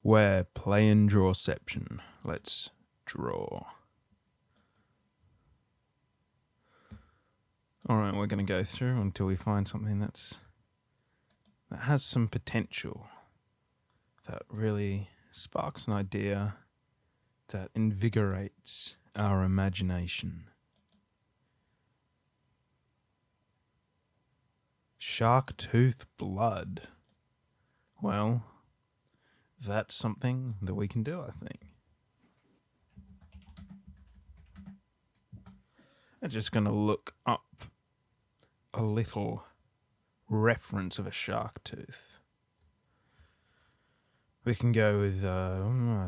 We're playing Drawception. Let's draw. Alright, we're going to go through until we find something that has some potential, that really sparks an idea, that invigorates our imagination. Shark tooth blood. Well, that's something that we can do, I think. I'm just going to look up a little reference of a shark tooth. We can go with, I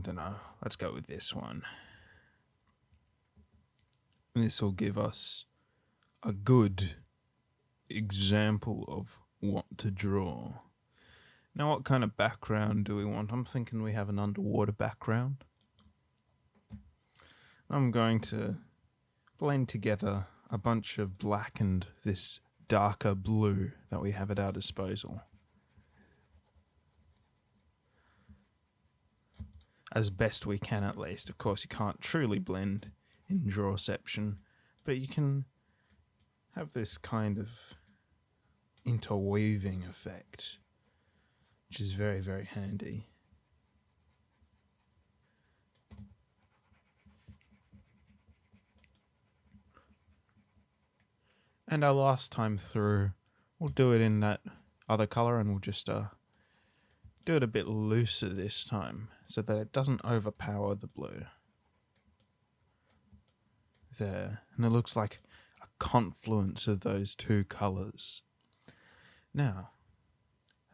don't know, let's go with this one. This will give us a good example of what to draw. Now, what kind of background do we want? I'm thinking we have an underwater background. I'm going to blend together a bunch of black and this darker blue that we have at our disposal. As best we can, at least. Of course, you can't truly blend in Drawception, but you can have this kind of interweaving effect, which is very, very handy. And our last time through, we'll do it in that other colour, and we'll just do it a bit looser this time so that it doesn't overpower the blue. There. And it looks like a confluence of those two colours. Now,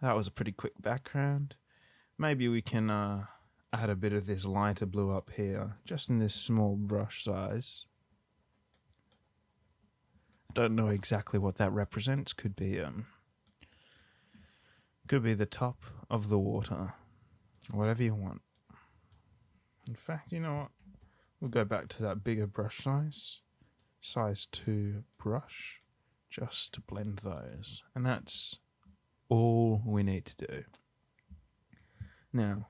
that was a pretty quick background. Maybe we can add a bit of this lighter blue up here, just in this small brush size. Don't know exactly what that represents. Could be the top of the water. Whatever you want. In fact, you know what? We'll go back to that bigger brush size. Size 2 brush. Just to blend those. And that's all we need to do. Now,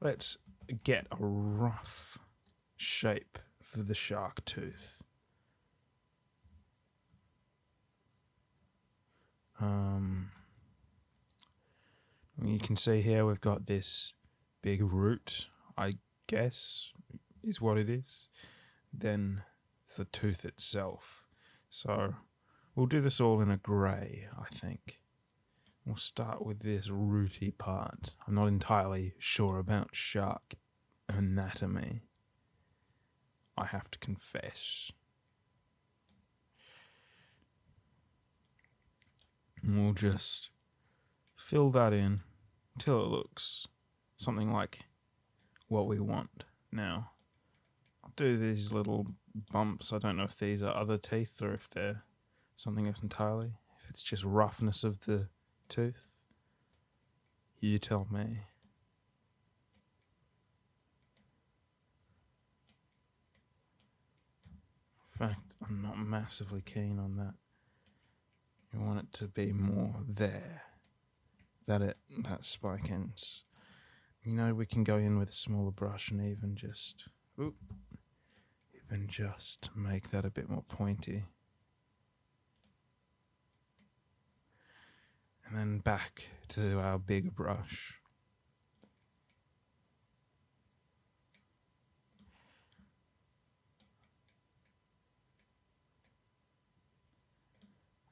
let's get a rough shape for the shark tooth. You can see here we've got this big root, I guess, is what it is. Then the tooth itself. So we'll do this all in a grey, I think. We'll start with this rooty part. I'm not entirely sure about shark anatomy, I have to confess. And we'll just fill that in until it looks something like what we want. Now, I'll do these little bumps. I don't know if these are other teeth or if they're something else entirely. If it's just roughness of the tooth, you tell me. In fact, I'm not massively keen on that. You want it to be more there. That spike ends. You know, we can go in with a smaller brush and even just make that a bit more pointy. And then back to our big brush.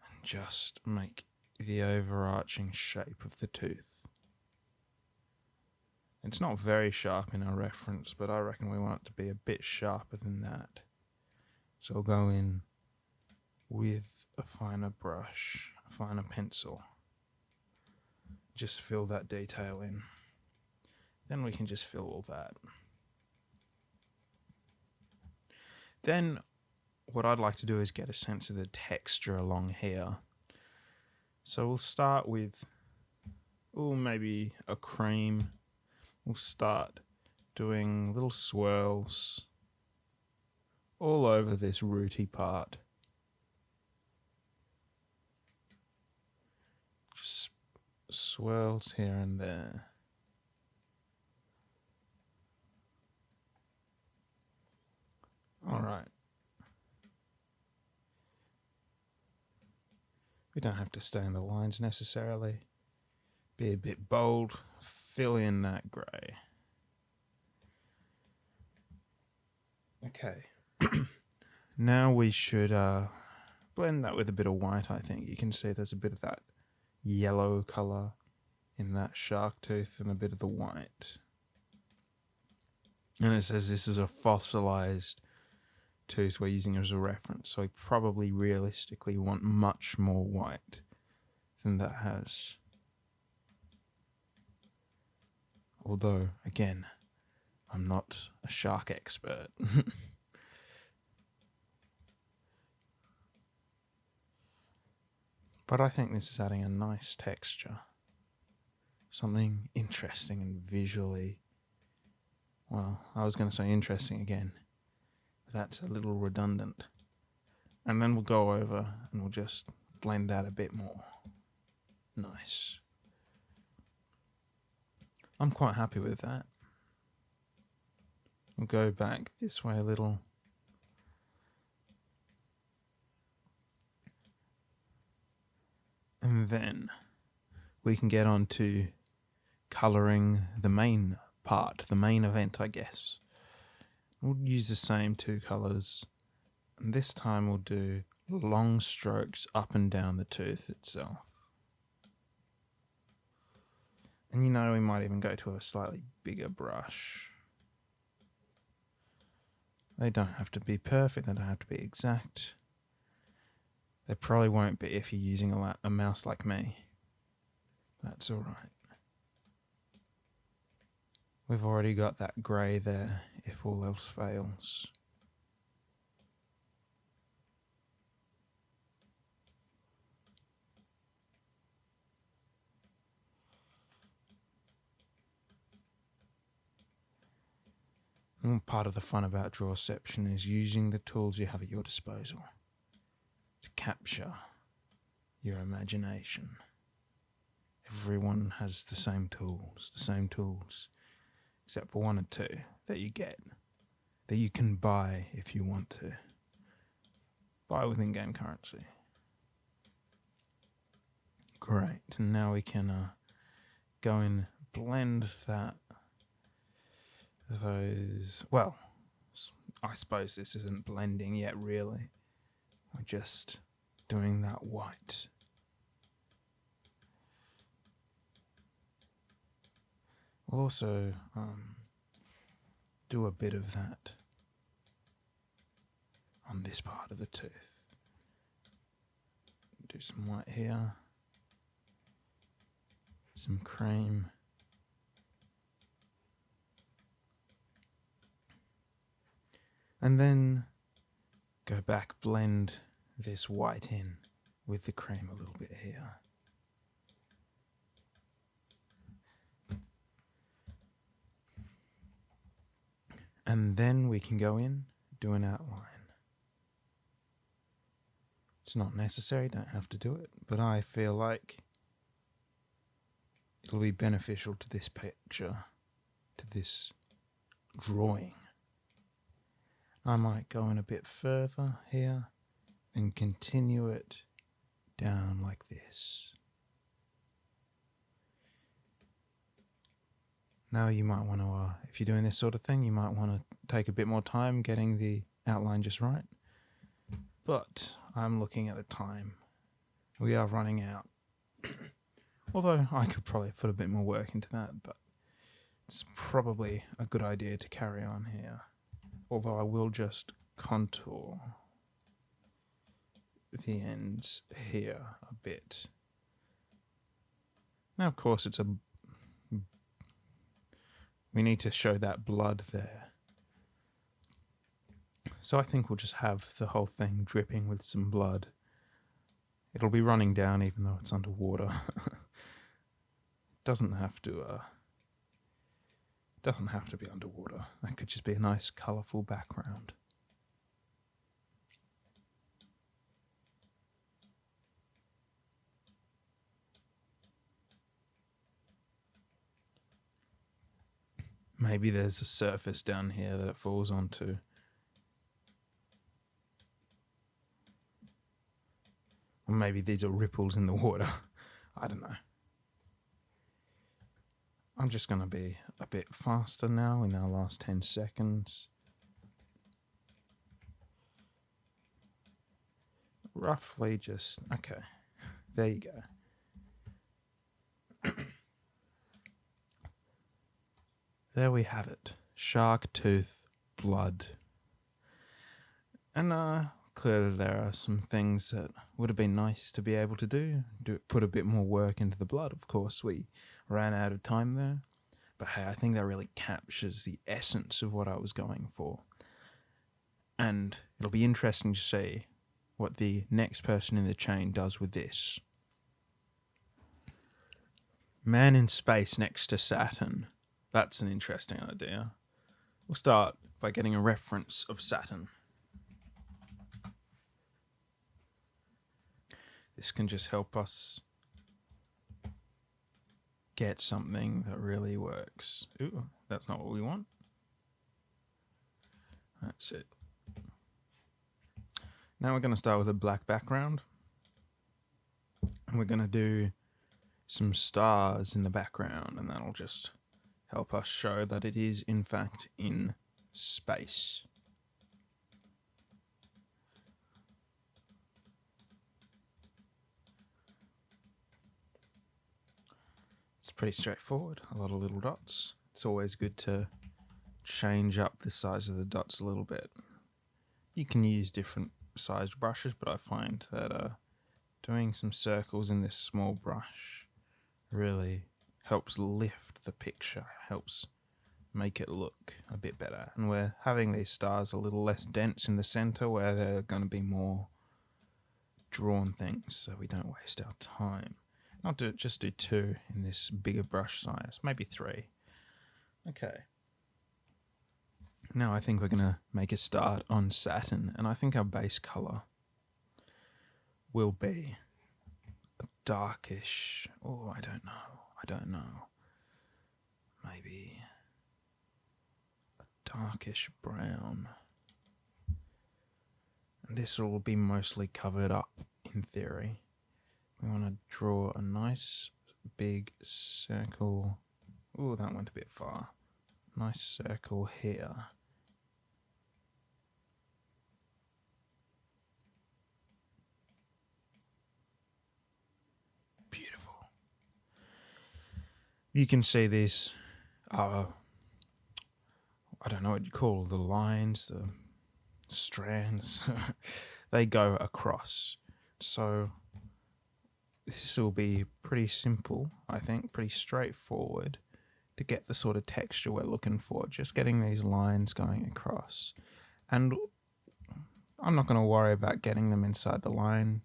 And just make the overarching shape of the tooth. It's not very sharp in our reference, but I reckon we want it to be a bit sharper than that. So I'll go in with a finer brush, a finer pencil. Just fill that detail in. Then we can just fill all that. Then what I'd like to do is get a sense of the texture along here. So we'll start with, maybe a cream. We'll start doing little swirls all over this rooty part. Just swirls here and there. We don't have to stay in the lines necessarily. Be a bit bold, fill in that grey. Okay. Now we should blend that with a bit of white, I think. You can see there's a bit of that yellow colour in that shark tooth and a bit of the white. And it says this is a fossilised tooth we're using as a reference, so we probably realistically want much more white than that has. Although, again, I'm not a shark expert. But I think this is adding a nice texture. Something interesting and visually... Well, I was going to say interesting again. That's a little redundant. And then we'll go over and we'll just blend that a bit more. Nice. I'm quite happy with that. We'll go back this way a little. And then we can get on to colouring the main part, the main event, I guess. We'll use the same two colours, and this time we'll do long strokes up and down the tooth itself. And you know, we might even go to a slightly bigger brush. They don't have to be perfect, they don't have to be exact. They probably won't be if you're using a mouse like me. That's alright. We've already got that grey there, if all else fails. And part of the fun about Drawception is using the tools you have at your disposal to capture your imagination. Everyone has the same tools, except for one or two that you get, that you can buy if you want to. Buy with in-game currency. Great, and now we can go and blend those, well, I suppose this isn't blending yet really. We're just doing that white. We'll also do a bit of that on this part of the tooth. Do some white here, some cream. And then go back, blend this white in with the cream a little bit here. And then we can go in, do an outline. It's not necessary, don't have to do it, but I feel like it'll be beneficial to this picture, to this drawing. I might go in a bit further here and continue it down like this. Now you might want to, if you're doing this sort of thing, you might want to take a bit more time getting the outline just right. But I'm looking at the time. We are running out. Although I could probably put a bit more work into that, but it's probably a good idea to carry on here. Although I will just contour the ends here a bit. Now, of course, we need to show that blood there. So I think we'll just have the whole thing dripping with some blood. It'll be running down even though it's underwater. Doesn't have to be underwater. That could just be a nice colourful background. Maybe there's a surface down here that it falls onto. Or maybe these are ripples in the water. I don't know. I'm just going to be a bit faster now in our last 10 seconds. Roughly just... Okay. There you go. There we have it. Shark tooth blood. And clearly there are some things that would have been nice to be able to do. Put a bit more work into the blood. Of course, we ran out of time there. But hey, I think that really captures the essence of what I was going for. And it'll be interesting to see what the next person in the chain does with this. Man in space next to Saturn. That's an interesting idea. We'll start by getting a reference of Saturn. This can just help us get something that really works. Ooh, that's not what we want. That's it. Now we're going to start with a black background. And we're going to do some stars in the background, and that'll just help us show that it is, in fact, in space. It's pretty straightforward, a lot of little dots. It's always good to change up the size of the dots a little bit. You can use different sized brushes, but I find that doing some circles in this small brush really helps lift the picture, helps make it look a bit better. And we're having these stars a little less dense in the center where they're going to be more drawn things, so we don't waste our time. I'll just do 2 in this bigger brush size, maybe 3. Okay. Now I think we're going to make a start on Saturn, and I think our base color will be a darkish, I don't know. Maybe a darkish brown. And this will be mostly covered up in theory. We want to draw a nice big circle. Ooh, that went a bit far. Nice circle here. Beautiful. You can see these, I don't know what you call the lines, the strands. They go across. So this will be pretty simple, I think, pretty straightforward to get the sort of texture we're looking for, just getting these lines going across. And I'm not going to worry about getting them inside the line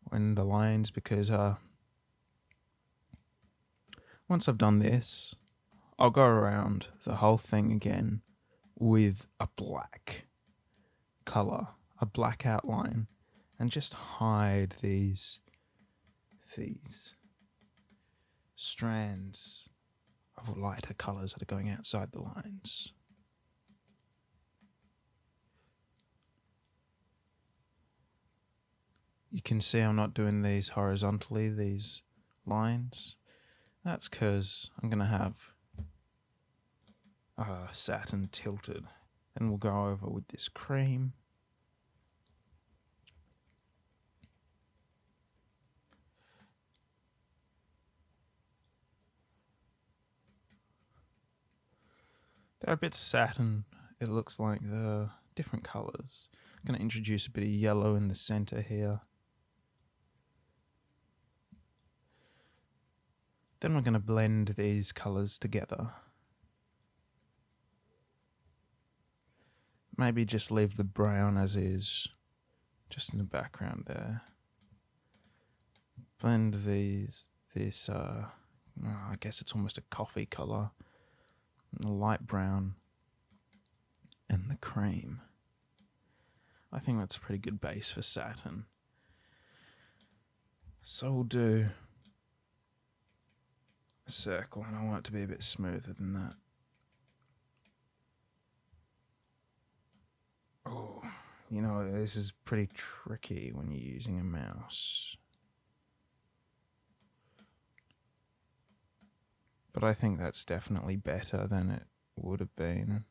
when the lines, because once I've done this, I'll go around the whole thing again with a black color, a black outline, and just hide these strands of lighter colors that are going outside the lines. You can see I'm not doing these horizontally, these lines. That's because I'm going to have Saturn tilted. And we'll go over with this cream. They're a bit satin. It looks like the different colours. I'm going to introduce a bit of yellow in the centre here. Then we're going to blend these colours together. Maybe just leave the brown as is, just in the background there. Blend I guess it's almost a coffee colour. The light brown and the cream. I think that's a pretty good base for Saturn. So we'll do a circle, and I want it to be a bit smoother than that. Oh, You know, this is pretty tricky when you're using a mouse. But I think that's definitely better than it would have been.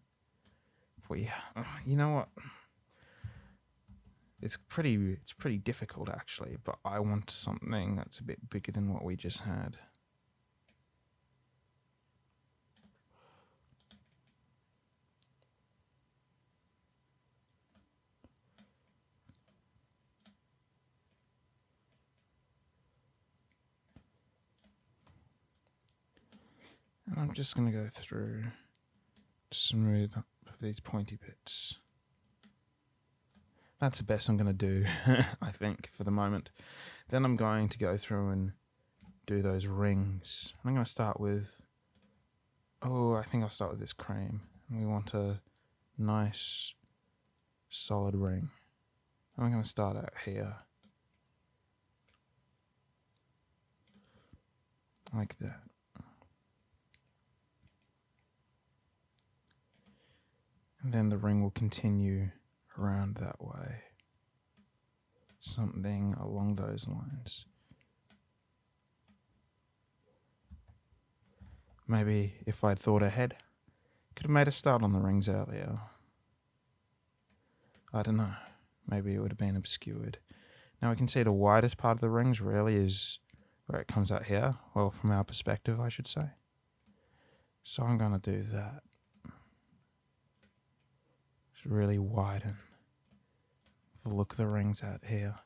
You know what? It's pretty difficult actually, but I want something that's a bit bigger than what we just had. And I'm just going to go through to smooth up these pointy bits. That's the best I'm going to do, I think, for the moment. Then I'm going to go through and do those rings. I'm going to start with... I think I'll start with this cream. We want a nice, solid ring. I'm going to start out here. Like that. And then the ring will continue around that way. Something along those lines. Maybe if I'd thought ahead, could have made a start on the rings earlier. I don't know. Maybe it would have been obscured. Now we can see the widest part of the rings really is where it comes out here. Well, from our perspective, I should say. So I'm going to do that. Really widen the look of the rings out here.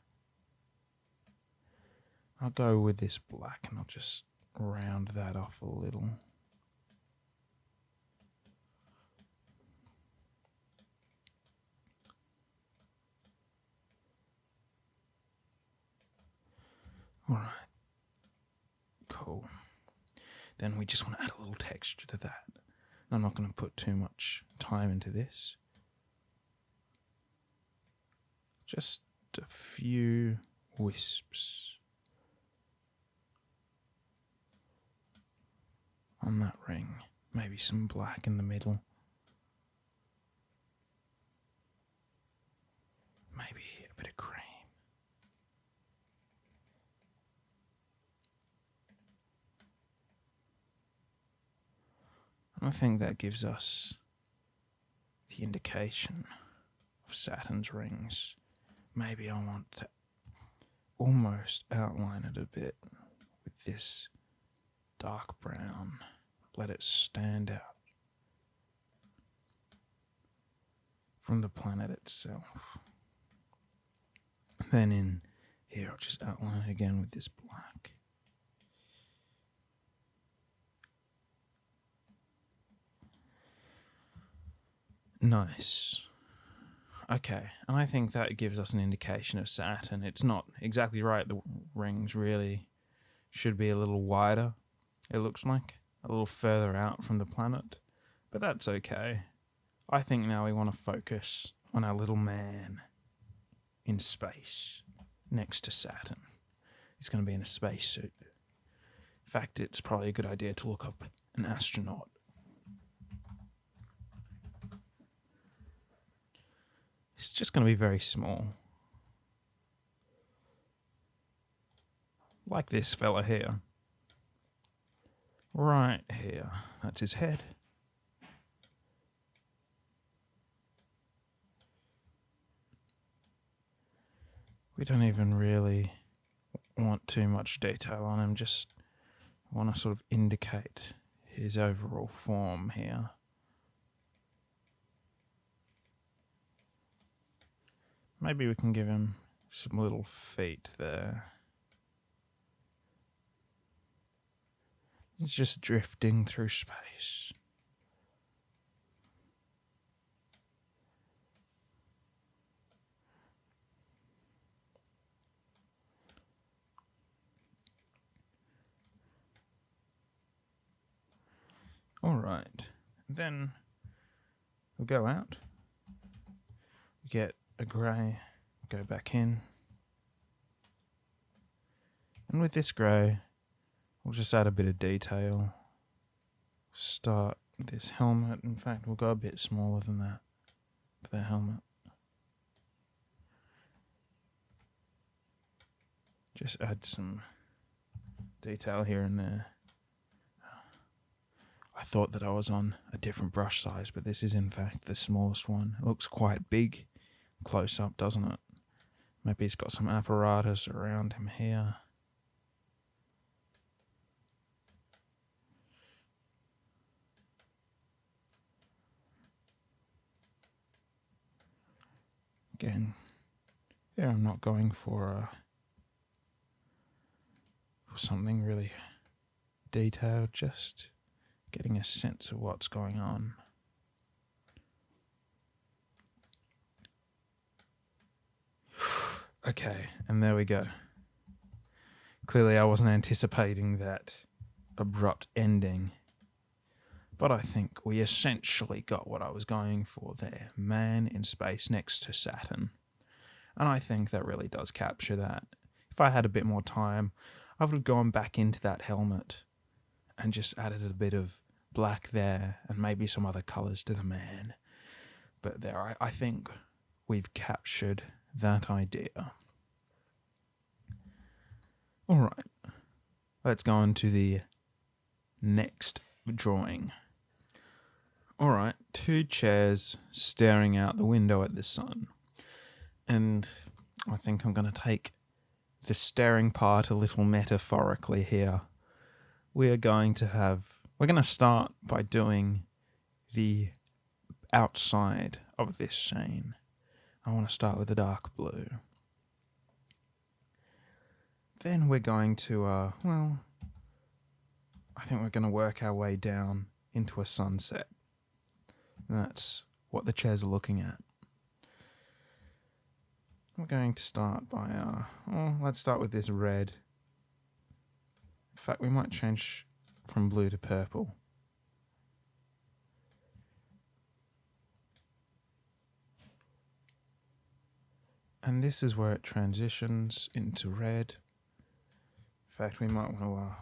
I'll go with this black and I'll just round that off a little. Alright, cool. Then we just want to add a little texture to that. I'm not going to put too much time into this. Just a few wisps on that ring. Maybe some black in the middle. Maybe a bit of cream. And I think that gives us the indication of Saturn's rings. Maybe I want to almost outline it a bit with this dark brown. Let it stand out from the planet itself. Then in here, I'll just outline it again with this black. Nice. Okay, and I think that gives us an indication of Saturn. It's not exactly right. The rings really should be a little wider, it looks like. A little further out from the planet. But that's okay. I think now we want to focus on our little man in space next to Saturn. He's going to be in a spacesuit. In fact, it's probably a good idea to look up an astronaut. It's just going to be very small. Like this fella here. Right here. That's his head. We don't even really want too much detail on him, just want to sort of indicate his overall form here. Maybe we can give him some little feet there. He's just drifting through space. Alright, then we'll go out, get a grey, go back in, and with this grey we'll just add a bit of detail, start this helmet. In fact, we'll go a bit smaller than that for the helmet. Just add some detail here and there. I thought that I was on a different brush size, but this is in fact the smallest one. It looks quite big close up, doesn't it? Maybe he's got some apparatus around him here. Again, here I'm not going for something really detailed, just getting a sense of what's going on. Okay, and there we go. Clearly I wasn't anticipating that abrupt ending, but I think we essentially got what I was going for there. Man in space next to Saturn. And I think that really does capture that. If I had a bit more time, I would have gone back into that helmet and just added a bit of black there and maybe some other colours to the man. But there, I think we've captured that idea. Alright, let's go on to the next drawing. Alright, 2 chairs staring out the window at the sun. And I think I'm going to take the staring part a little metaphorically here. We're going to start by doing the outside of this scene. I want to start with the dark blue. Then we're going to, I think we're going to work our way down into a sunset. And that's what the chairs are looking at. We're going to start by, let's start with this red. In fact, we might change from blue to purple. And this is where it transitions into red. In fact, we might want to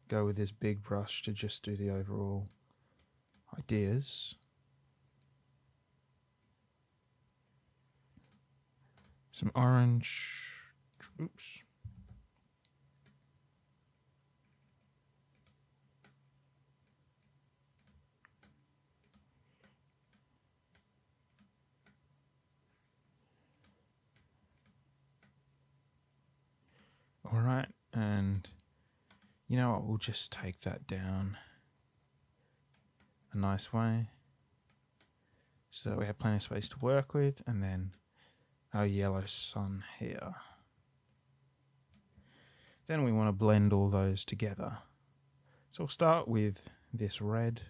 go with this big brush to just do the overall ideas. Some orange. Oops. All right, and you know what? We'll just take that down a nice way so that we have plenty of space to work with, and then our yellow sun here. Then we want to blend all those together. So we'll start with this red.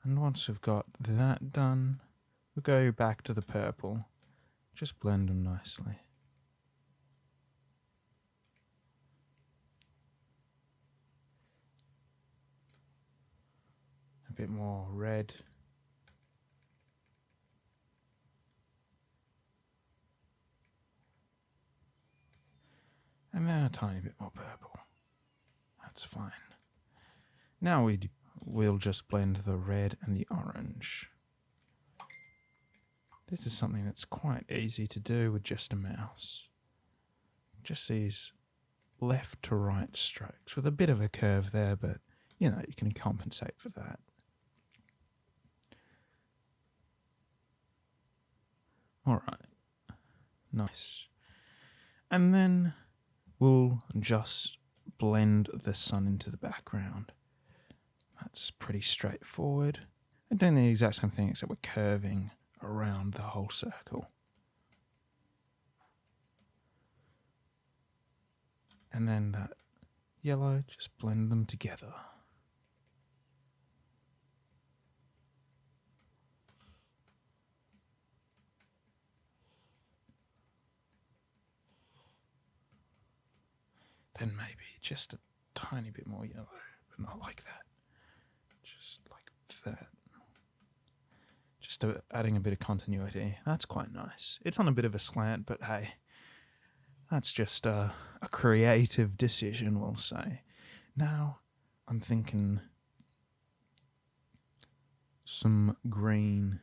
And once we've got that done, we'll go back to the purple. Just blend them nicely. A bit more red. And then a tiny bit more purple. That's fine. Now we'll just blend the red and the orange. This is something that's quite easy to do with just a mouse. Just these left to right strokes with a bit of a curve there, but you know, you can compensate for that. Alright, nice. And then we'll just blend the sun into the background. That's pretty straightforward. And doing the exact same thing except we're curving around the whole circle. And then that yellow, just blend them together. Then maybe just a tiny bit more yellow, but not like that. Just like that. Just adding a bit of continuity. That's quite nice. It's on a bit of a slant, but hey, that's just a creative decision, we'll say. Now, I'm thinking some green.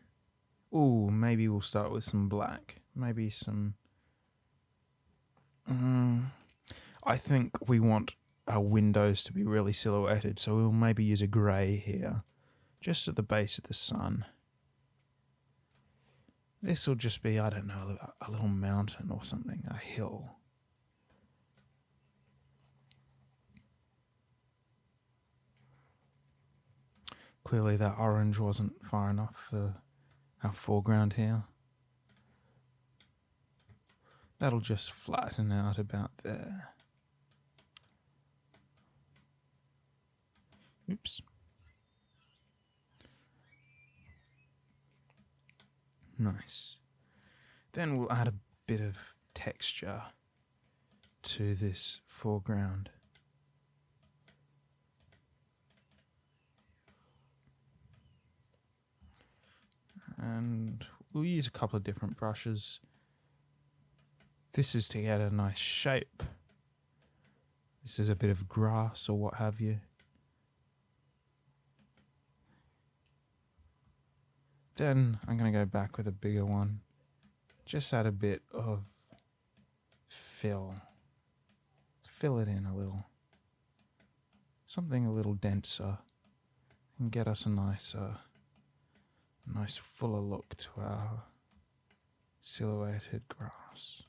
Ooh, maybe we'll start with some black. Maybe some... I think we want our windows to be really silhouetted, so we'll maybe use a grey here, just at the base of the sun. This will just be, I don't know, a little mountain or something, a hill. Clearly that orange wasn't far enough for our foreground here. That'll just flatten out about there. Oops. Nice. Then we'll add a bit of texture to this foreground. And we'll use a couple of different brushes. This is to get a nice shape. This is a bit of grass or what have you. Then I'm going to go back with a bigger one. Just add a bit of fill. Fill it in a little. Something a little denser. And get us a nice fuller look to our silhouetted grass.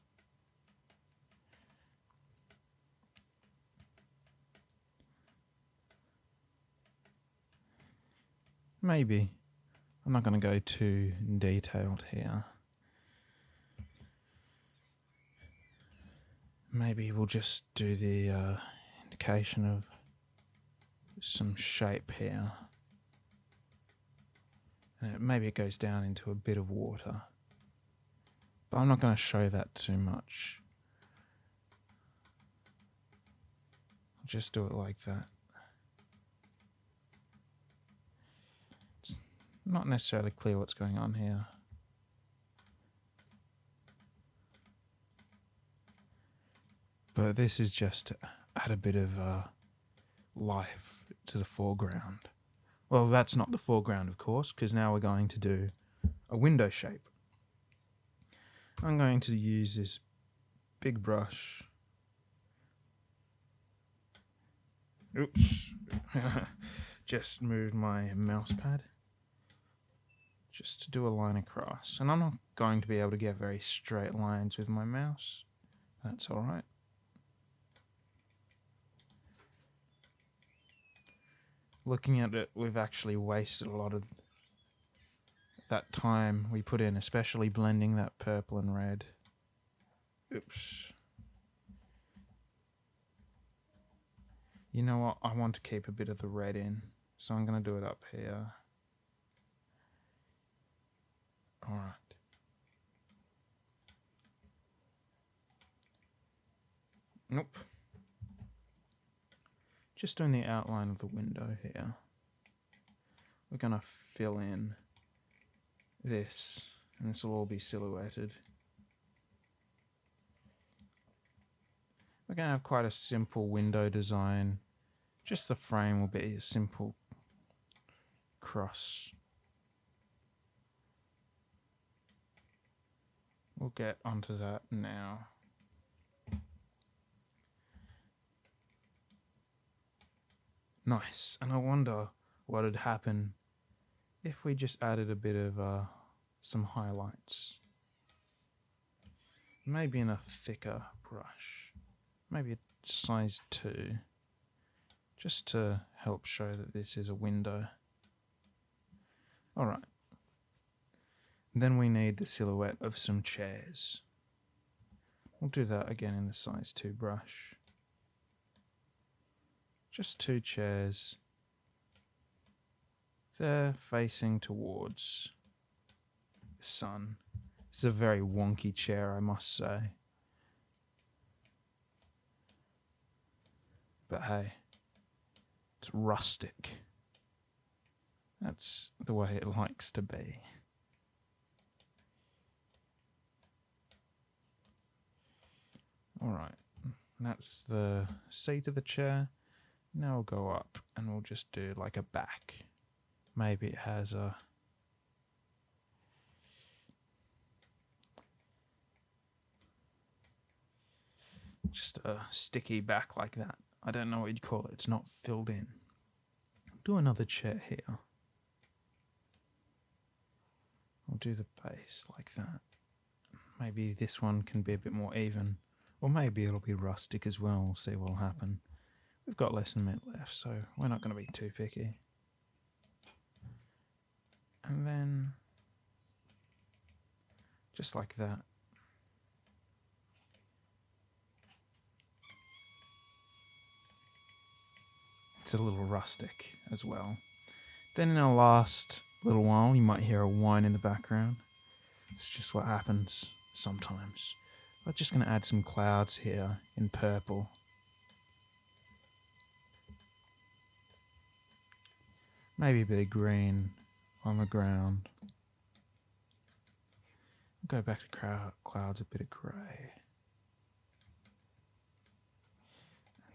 Maybe. I'm not going to go too detailed here. Maybe we'll just do the indication of some shape here. And maybe it goes down into a bit of water. But I'm not going to show that too much. I'll just do it like that. It's not necessarily clear what's going on here. But this is just to add a bit of life to the foreground. Well, that's not the foreground, of course, because now we're going to do a window shape. I'm going to use this big brush. Oops. Just moved my mouse pad. Just to do a line across. And I'm not going to be able to get very straight lines with my mouse. That's alright. Looking at it, we've actually wasted a lot of that time we put in, especially blending that purple and red. Oops. You know what? I want to keep a bit of the red in, so I'm going to do it up here. Alright. Nope. Just doing the outline of the window here. We're going to fill in this, and this will all be silhouetted. We're going to have quite a simple window design. Just the frame will be a simple cross. We'll get onto that now. Nice. And I wonder what would happen if we just added a bit of some highlights. Maybe in a thicker brush. Maybe a size 2. Just to help show that this is a window. Alright. Then we need the silhouette of some chairs. We'll do that again in the size 2 brush. Just 2 chairs. They're facing towards the sun. This is a very wonky chair, I must say. But hey, it's rustic. That's the way it likes to be. Alright, that's the seat of the chair. Now we'll go up and we'll just do like a back. Maybe it has a just a sticky back like that. I don't know what you'd call it. It's not filled in. Do another chair here. I'll do the base like that. Maybe this one can be a bit more even. Or maybe it'll be rustic as well. We'll see what'll happen. We've got less than a minute left, so we're not going to be too picky. And then, just like that. It's a little rustic as well. Then in our last little while, you might hear a whine in the background. It's just what happens sometimes. We're just going to add some clouds here in purple. Maybe a bit of green on the ground. Go back to clouds, a bit of grey.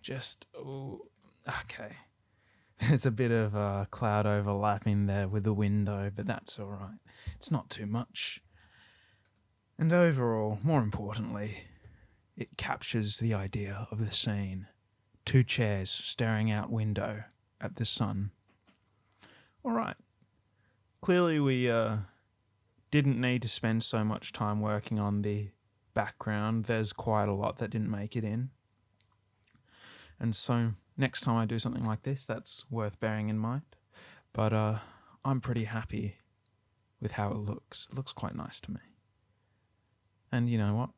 Just, oh, okay. There's a bit of cloud overlapping there with the window, but that's all right. It's not too much. And overall, more importantly, it captures the idea of the scene. 2 chairs staring out window at the sun. All right. Clearly we didn't need to spend so much time working on the background. There's quite a lot that didn't make it in. And so next time I do something like this, that's worth bearing in mind. But I'm pretty happy with how it looks. It looks quite nice to me. And you know what?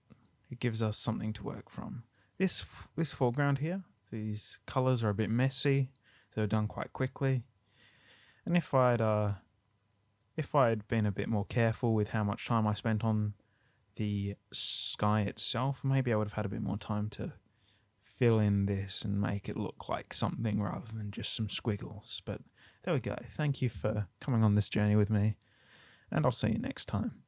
It gives us something to work from. This foreground here, these colours are a bit messy. They were done quite quickly. And if I'd been a bit more careful with how much time I spent on the sky itself, maybe I would have had a bit more time to fill in this and make it look like something rather than just some squiggles. But there we go. Thank you for coming on this journey with me, and I'll see you next time.